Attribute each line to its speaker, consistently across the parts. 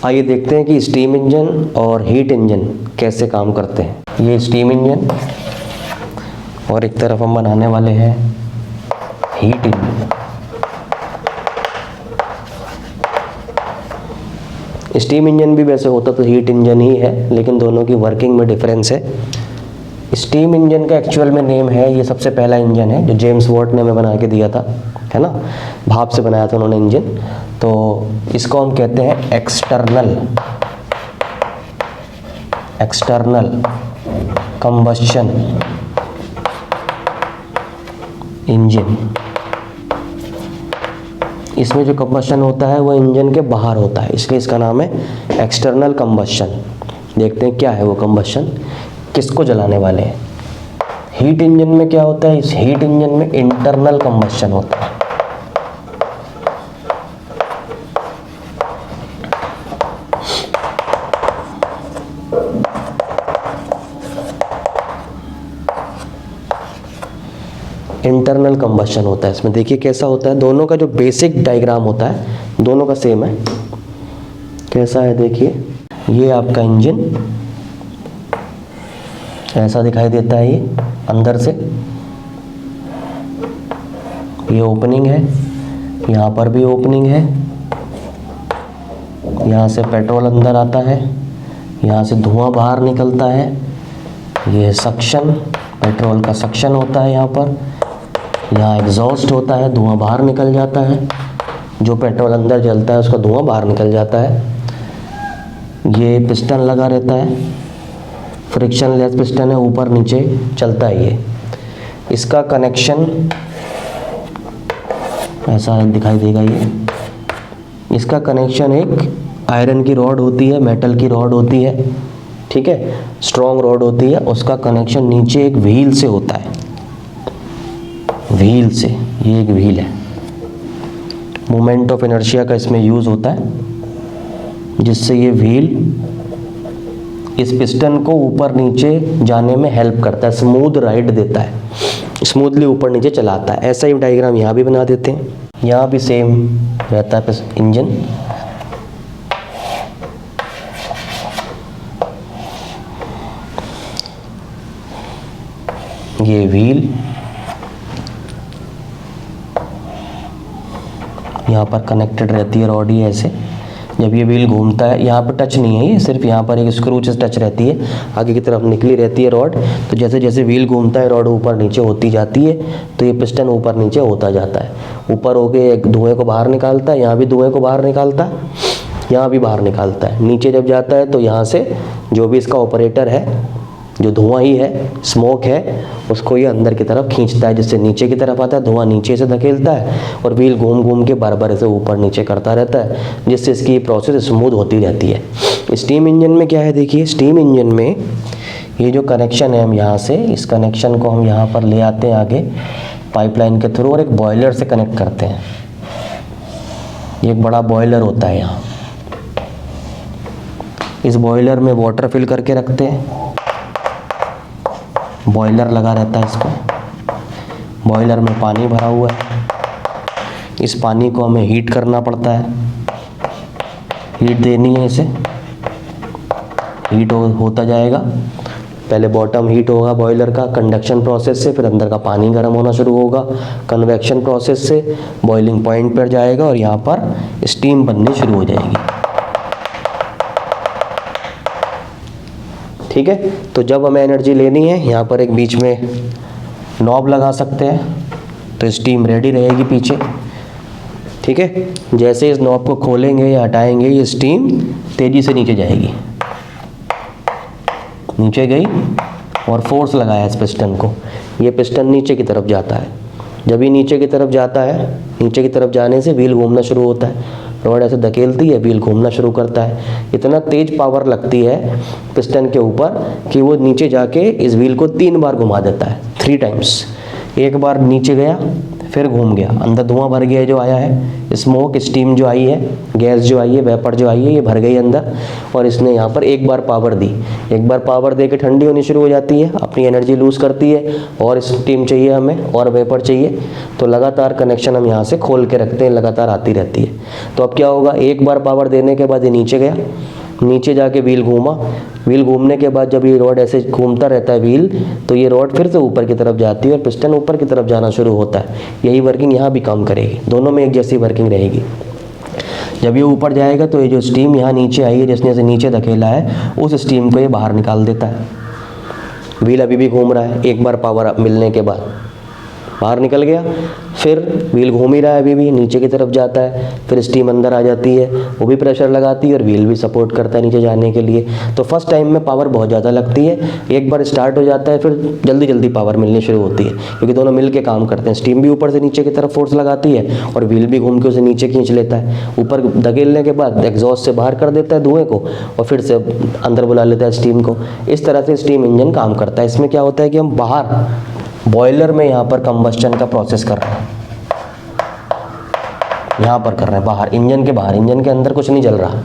Speaker 1: आइए देखते हैं कि स्टीम इंजन और हीट इंजन कैसे काम करते हैं। ये स्टीम इंजन और एक तरफ हम बनाने वाले हैं हीट इंजन। स्टीम इंजन भी वैसे होता तो हीट इंजन ही है, लेकिन दोनों की वर्किंग में डिफरेंस है। स्टीम इंजन का एक्चुअल में नेम है, ये सबसे पहला इंजन है जो जेम्स वॉट ने हमें बना के दिया था, है ना। भाप से बनाया था उन्होंने इंजन। तो इसको हम कहते हैं एक्सटर्नल कंबस्शन इंजन। इसमें जो कंबस्शन होता है वो इंजन के बाहर होता है, इसलिए इसका नाम है एक्सटर्नल कंबस्शन। देखते हैं क्या है वो कंबस्शन, किसको जलाने वाले हैं। हीट इंजन में क्या होता है, इस हीट इंजन में इंटरनल कंबस्शन होता है। इंटरनल कंबस्शन होता है इसमें। देखिए कैसा होता है, दोनों का जो बेसिक डायग्राम होता है दोनों का सेम है। कैसा है देखिए, ये आपका इंजन ऐसा दिखाई देता है, ये अंदर से ये ओपनिंग है, यहाँ पर भी ओपनिंग है, यहाँ से पेट्रोल अंदर आता है, यहाँ से धुआं बाहर निकलता है। ये सक्शन, पेट्रोल का सक्शन होता है यहाँ पर। यहाँ एग्जॉस्ट होता है, धुआं बाहर निकल जाता है। जो पेट्रोल अंदर जलता है उसका धुआं बाहर निकल जाता है। ये पिस्टन लगा रहता है, फ्रिक्शन लेस पिस्टन है, ऊपर नीचे चलता है ये। इसका कनेक्शन ऐसा दिखाई देगा ये। इसका कनेक्शन एक आयरन की रॉड होती है, मेटल की रॉड होती है, ठीक है, स्ट्रॉन्ग रॉड होती है। उसका कनेक्शन नीचे एक व्हील से होता है, व्हील से। ये एक व्हील है, मोमेंट ऑफ इनर्शिया का इसमें यूज़ होता है, जिससे ये व्हील इस पिस्टन को ऊपर नीचे जाने में हेल्प करता है, स्मूथ राइड देता है, स्मूथली ऊपर नीचे चलाता है। ऐसा ही डायग्राम यहाँ भी बना देते हैं। यहाँ भी सेम रहता है इंजन। ये व्हील यहाँ पर कनेक्टेड रहती है रॉड, ये ऐसे। जब ये व्हील घूमता है, यहाँ पर टच नहीं है, ये सिर्फ यहाँ पर एक स्क्रू से टच रहती है, आगे की तरफ निकली रहती है रॉड। तो जैसे जैसे व्हील घूमता है रॉड ऊपर नीचे होती जाती है, तो ये पिस्टन ऊपर नीचे होता जाता है। ऊपर होके एक धुएं को बाहर निकालता है, यहाँ भी धुएं को बाहर निकालता है, यहाँ भी बाहर निकालता है। नीचे जब जाता है तो यहाँ से जो भी इसका ऑपरेटर है, जो धुआं ही है, स्मोक है, उसको ये अंदर की तरफ खींचता है, जिससे नीचे की तरफ आता है। धुआं नीचे से धकेलता है और व्हील घूम घूम के बार बार इसे ऊपर नीचे करता रहता है, जिससे इसकी ये प्रोसेस स्मूथ होती रहती है। स्टीम इंजन में क्या है देखिए, स्टीम इंजन में ये जो कनेक्शन है, हम यहाँ से इस कनेक्शन को हम यहाँ पर ले आते हैं आगे पाइपलाइन के थ्रू, और एक बॉयलर से कनेक्ट करते हैं। ये एक बड़ा बॉयलर होता है यहाँ। इस बॉयलर में वाटर फिल करके रखते हैं, बॉयलर लगा रहता है इस पर। बॉयलर में पानी भरा हुआ है, इस पानी को हमें हीट करना पड़ता है, हीट देनी है इसे। हीट होता जाएगा, पहले बॉटम हीट होगा बॉयलर का कंडक्शन प्रोसेस से, फिर अंदर का पानी गर्म होना शुरू होगा कन्वेक्शन प्रोसेस से, बॉइलिंग पॉइंट पर जाएगा और यहाँ पर स्टीम बननी शुरू हो जाएगी, ठीक है। तो जब हमें एनर्जी लेनी है, यहाँ पर एक बीच में नॉब लगा सकते हैं, तो स्टीम रेडी रहेगी पीछे, ठीक है। जैसे इस नॉब को खोलेंगे या हटाएंगे, ये स्टीम तेज़ी से नीचे जाएगी, नीचे गई और फोर्स लगाया इस पिस्टन को, ये पिस्टन नीचे की तरफ जाता है। जब ये नीचे की तरफ जाता है, नीचे की तरफ जाने से व्हील घूमना शुरू होता है, रॉड ऐसे धकेलती है, व्हील घूमना शुरू करता है। इतना तेज पावर लगती है पिस्टन के ऊपर कि वो नीचे जाके इस व्हील को 3 बार घुमा देता है, 3 टाइम्स। एक बार नीचे गया, फिर घूम गया, अंदर धुआं भर गया जो आया है, स्मोक स्टीम जो आई है, गैस जो आई है, वेपर जो आई है, ये भर गई अंदर। और इसने यहाँ पर एक बार पावर दी, एक बार पावर दे के ठंडी होनी शुरू हो जाती है, अपनी एनर्जी लूज़ करती है, और स्टीम चाहिए हमें और वेपर चाहिए। तो लगातार कनेक्शन हम यहाँ से खोल के रखते हैं, लगातार आती रहती है। तो अब क्या होगा, एक बार पावर देने के बाद ये नीचे गया, नीचे जाके व्हील घूमा, व्हील घूमने के बाद जब ये रॉड ऐसे घूमता रहता है व्हील, तो ये रॉड फिर से ऊपर की तरफ जाती है और पिस्टन ऊपर की तरफ जाना शुरू होता है। यही वर्किंग यहाँ भी काम करेगी, दोनों में एक जैसी वर्किंग रहेगी। जब ये ऊपर जाएगा तो ये जो स्टीम यहाँ नीचे आई है, जिसने इसे नीचे धकेला है, उस स्टीम को ये बाहर निकाल देता है। व्हील अभी भी घूम रहा है, एक बार पावर मिलने के बाद बाहर निकल गया, फिर व्हील घूम ही रहा है, अभी भी नीचे की तरफ जाता है, फिर स्टीम अंदर आ जाती है, वो भी प्रेशर लगाती है और व्हील भी सपोर्ट करता है नीचे जाने के लिए। तो फर्स्ट टाइम में पावर बहुत ज़्यादा लगती है, एक बार स्टार्ट हो जाता है फिर जल्दी जल्दी पावर मिलनी शुरू होती है, क्योंकि दोनों मिल के काम करते हैं। स्टीम भी ऊपर से नीचे की तरफ फोर्स लगाती है और व्हील भी घूम के उसे नीचे खींच लेता है। ऊपर धकेलने के बाद एग्जॉस्ट से बाहर कर देता है धुएँ को और फिर से अंदर बुला लेता है स्टीम को। इस तरह से स्टीम इंजन काम करता है। इसमें क्या होता है कि हम बाहर बॉयलर में यहाँ पर कंबस्टन का प्रोसेस कर रहे हैं, यहाँ पर कर रहे हैं बाहर, इंजन के बाहर, इंजन के अंदर कुछ नहीं चल रहा,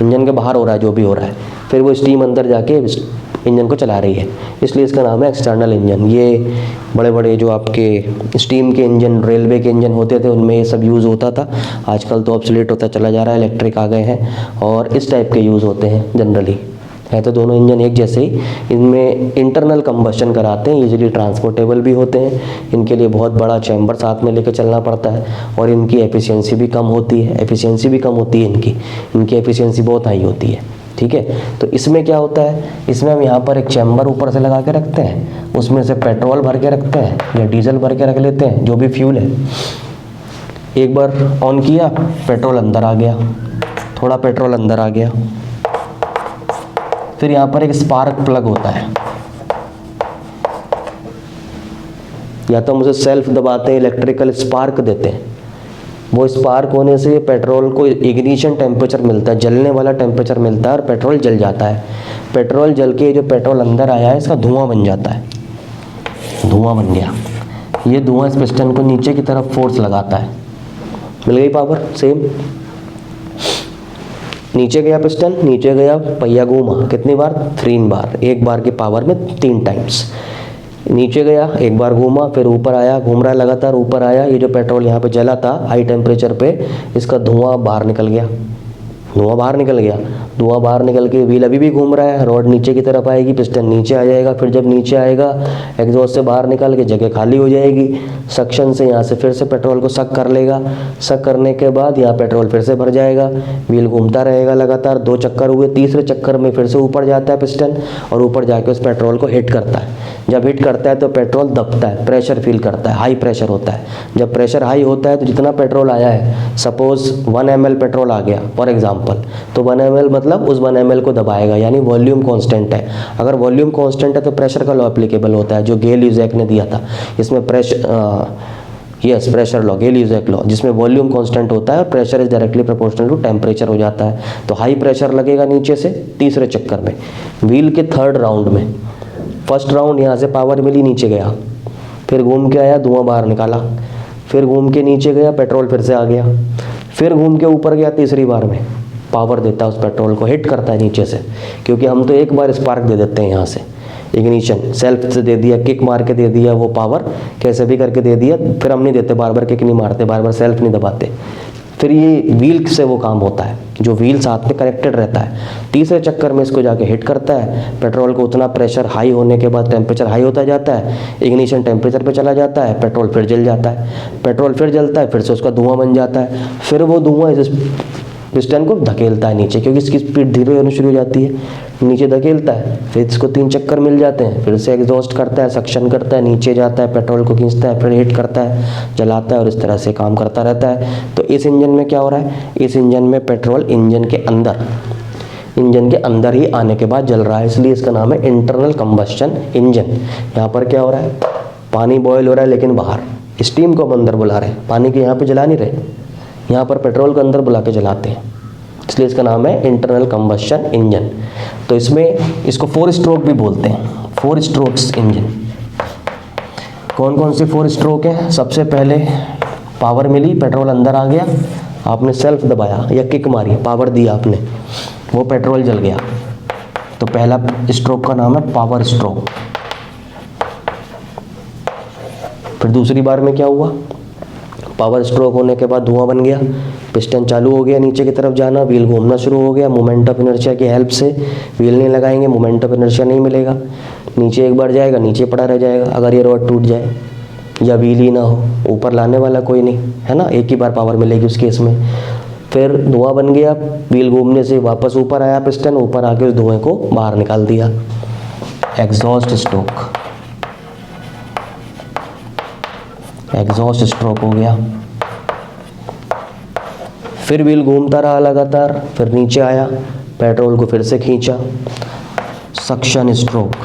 Speaker 1: इंजन के बाहर हो रहा है जो भी हो रहा है, फिर वो स्टीम अंदर जाके इंजन को चला रही है, इसलिए इसका नाम है एक्सटर्नल इंजन। ये बड़े बड़े जो आपके स्टीम के इंजन, रेलवे के इंजन होते थे, उनमें ये सब यूज़ होता था। आजकल तो ऑब्सोलीट होता चला जा रहा है, इलेक्ट्रिक आ गए हैं और इस टाइप के यूज़ होते हैं जनरली। है तो दोनों इंजन एक जैसे ही, इनमें इंटरनल कंबस्टन कराते हैं, ईजिली ट्रांसपोर्टेबल भी होते हैं, इनके लिए बहुत बड़ा चैम्बर साथ में लेकर चलना पड़ता है और इनकी एफिशिएंसी भी कम होती है, इनकी एफिशिएंसी बहुत हाई होती है। ठीक है, तो इसमें क्या होता है, इसमें हम यहाँ पर एक चैम्बर ऊपर से लगा के रखते हैं, उसमें से पेट्रोल भर के रखते हैं या डीजल भर के रख लेते हैं, जो भी फ्यूल है। एक बार ऑन किया, पेट्रोल अंदर आ गया, थोड़ा पेट्रोल अंदर आ गया, फिर यहाँ पर एक स्पार्क प्लग होता है, या तो हम उसे सेल्फ दबाते हैं, इलेक्ट्रिकल स्पार्क देते हैं। वो स्पार्क होने से पेट्रोल को इग्निशन टेम्परेचर मिलता है, जलने वाला टेम्परेचर मिलता है और पेट्रोल जल जाता है। पेट्रोल जल के जो पेट्रोल अंदर आया है, इसका धुआं बन जाता है, धुआं बन गया। ये धुआं इस पिस्टन को नीचे की तरफ फोर्स लगाता है, मिल गई पावर। सेम नीचे गया पिस्टन, नीचे गया, पहिया घूमा, कितनी बार, 3 बार, एक बार की पावर में 3 टाइम्स। नीचे गया, एक बार घूमा, फिर ऊपर आया, घूम रहा है लगातार, ऊपर आया, ये जो पेट्रोल यहाँ पे जला था हाई टेम्परेचर पे, इसका धुआं बाहर निकल गया, धुआं बाहर निकल गया। धुआं बाहर निकल के व्हील अभी भी घूम रहा है, रॉड नीचे की तरफ आएगी, पिस्टन नीचे आ जाएगा, फिर जब नीचे आएगा एग्जॉस्ट से बाहर निकल के जगह खाली हो जाएगी, सक्शन से यहाँ से फिर से पेट्रोल को सक कर लेगा, सक करने के बाद यहाँ पेट्रोल फिर से भर जाएगा, व्हील घूमता रहेगा लगातार, 2 चक्कर हुए, तीसरे चक्कर में फिर से ऊपर जाता है पिस्टन और ऊपर जाके उस पेट्रोल को हिट करता है। जब हिट करता है तो पेट्रोल दबता है, प्रेशर फील करता है, हाई प्रेशर होता है। जब प्रेशर हाई होता है तो जितना पेट्रोल आया है, सपोज 1 ml पेट्रोल आ गया फॉर एग्जांपल, तो 1 ml मतलब उस 1 ml को दबाएगा, यानी वॉल्यूम कांस्टेंट है। अगर वॉल्यूम कांस्टेंट है तो प्रेशर का लॉ एप्लीकेबल होता है, जो गेल-यूज़ैक ने दिया था। इसमें प्रेशर लॉ, गेल-यूज़ैक लॉ, जिसमें वॉल्यूम कांस्टेंट होता है और pressure is directly proportional to temperature हो जाता है। तो हाई प्रेशर लगेगा नीचे से तीसरे चक्कर में, व्हील के 3rd राउंड में। फर्स्ट राउंड यहाँ से पावर मिली, नीचे गया, फिर घूम के आया, धुआं बाहर निकाला, फिर घूम के नीचे गया, पेट्रोल फिर से आ गया, फिर घूम के ऊपर गया, तीसरी बार में पावर देता है उस पेट्रोल को, हिट करता है नीचे से, क्योंकि हम तो एक बार स्पार्क दे देते हैं यहाँ से, इग्निशन सेल्फ से दे दिया, किक मार के दे दिया, वो पावर कैसे भी करके दे दिया, फिर हम नहीं देते, बार बार किक नहीं मारते, बार बार सेल्फ नहीं दबाते। फिर ये व्हील से वो काम होता है, जो व्हील साथ में कनेक्टेड रहता है। तीसरे चक्कर में इसको जाके हिट करता है, पेट्रोल को उतना प्रेशर हाई होने के बाद टेम्परेचर हाई होता जाता है, इग्निशन टेम्परेचर पे चला जाता है, पेट्रोल फिर जल जाता है, पेट्रोल फिर जलता है, फिर से उसका धुआं बन जाता है, फिर वो धुआं इस पिस्टन को धकेलता है नीचे, क्योंकि इसकी स्पीड धीरे होनी शुरू हो जाती है, नीचे धकेलता है, फिर इसको 3 चक्कर मिल जाते हैं, फिर से एग्जॉस्ट करता है, सक्शन करता है, नीचे जाता है, पेट्रोल को खींचता है, फिर हिट करता है, जलाता है और इस तरह से काम करता रहता है। तो इस इंजन में क्या हो रहा है, इस इंजन में पेट्रोल इंजन के अंदर ही आने के बाद जल रहा है, इसलिए इसका नाम है इंटरनल कंबस्शन इंजन। यहाँ पर क्या हो रहा है, पानी बॉयल हो रहा है, लेकिन बाहर स्टीम को हम अंदर बुला रहे हैं, पानी के यहाँ पे जला नहीं रहे, यहाँ पर पेट्रोल को अंदर बुला के जलाते हैं, इसलिए इसका नाम है इंटरनल कंबस्शन इंजन। तो इसमें इसको 4 स्ट्रोक भी बोलते हैं, 4 स्ट्रोक्स इंजन। कौन कौन से 4 स्ट्रोक हैं? सबसे पहले पावर मिली, पेट्रोल अंदर आ गया, आपने सेल्फ दबाया या किक मारी, पावर दिया आपने, वो पेट्रोल जल गया, तो पहला स्ट्रोक का नाम है पावर स्ट्रोक। फिर दूसरी बार में क्या हुआ? पावर स्ट्रोक होने के बाद धुआं बन गया, पिस्टन चालू हो गया नीचे की तरफ जाना, व्हील घूमना शुरू हो गया, मोमेंट ऑफ इनर्शिया की हेल्प से व्हील नहीं लगाएंगे, मोमेंट ऑफ इनर्शिया नहीं मिलेगा, नीचे एक बार जाएगा, नीचे पड़ा रह जाएगा अगर ये रॉड टूट जाए या व्हील ही ना हो, ऊपर लाने वाला कोई नहीं है ना, एक ही बार पावर मिलेगी उस केस में। फिर धुआं बन गया, व्हील घूमने से वापस ऊपर आया पिस्टन, ऊपर आके उस धुएं को बाहर निकाल दिया, एग्जॉस्ट स्ट्रोक, एग्जॉस्ट स्ट्रोक हो गया। फिर व्हील घूमता रहा लगातार, फिर नीचे आया, पेट्रोल को फिर से खींचा, सक्शन स्ट्रोक।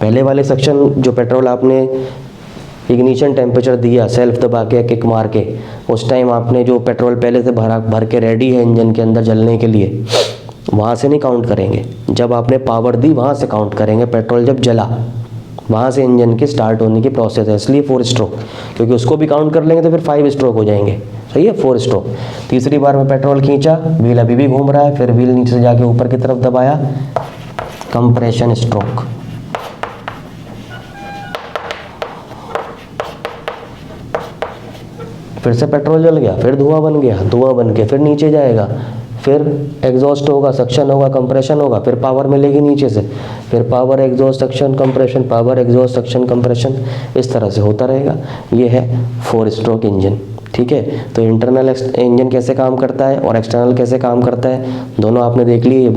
Speaker 1: पहले वाले सक्शन जो पेट्रोल आपने इग्निशन टेम्परेचर दिया सेल्फ दबा के किक मार के, उस टाइम आपने जो पेट्रोल पहले से भर के रेडी है इंजन के अंदर जलने के लिए, वहाँ से नहीं काउंट करेंगे, जब आपने पावर दी वहाँ से काउंट करेंगे, पेट्रोल जब जला वहाँ से इंजन की स्टार्ट होने की प्रोसेस है, इसलिए 4 स्ट्रोक, क्योंकि उसको भी काउंट कर लेंगे तो फिर 5 स्ट्रोक हो जाएंगे, सही है, 4 स्ट्रोक। तीसरी बार में पेट्रोल खींचा, व्हील अभी भी घूम रहा है, फिर व्हील नीचे से जाके ऊपर की तरफ दबाया, कंप्रेशन स्ट्रोक। फिर से पेट्रोल जल गया, फिर धुआं बन गया, धुआं बन के फिर नीचे जाएगा, फिर एग्जॉस्ट होगा, सक्शन होगा, कंप्रेशन होगा, फिर पावर मिलेगी नीचे से, फिर power exhaust suction compression, power exhaust suction compression, इस तरह से होता रहेगा। ये है 4 स्ट्रोक इंजन, ठीक है। तो इंटरनल इंजन कैसे काम करता है और एक्सटर्नल कैसे काम करता है, दोनों आपने देख लिए।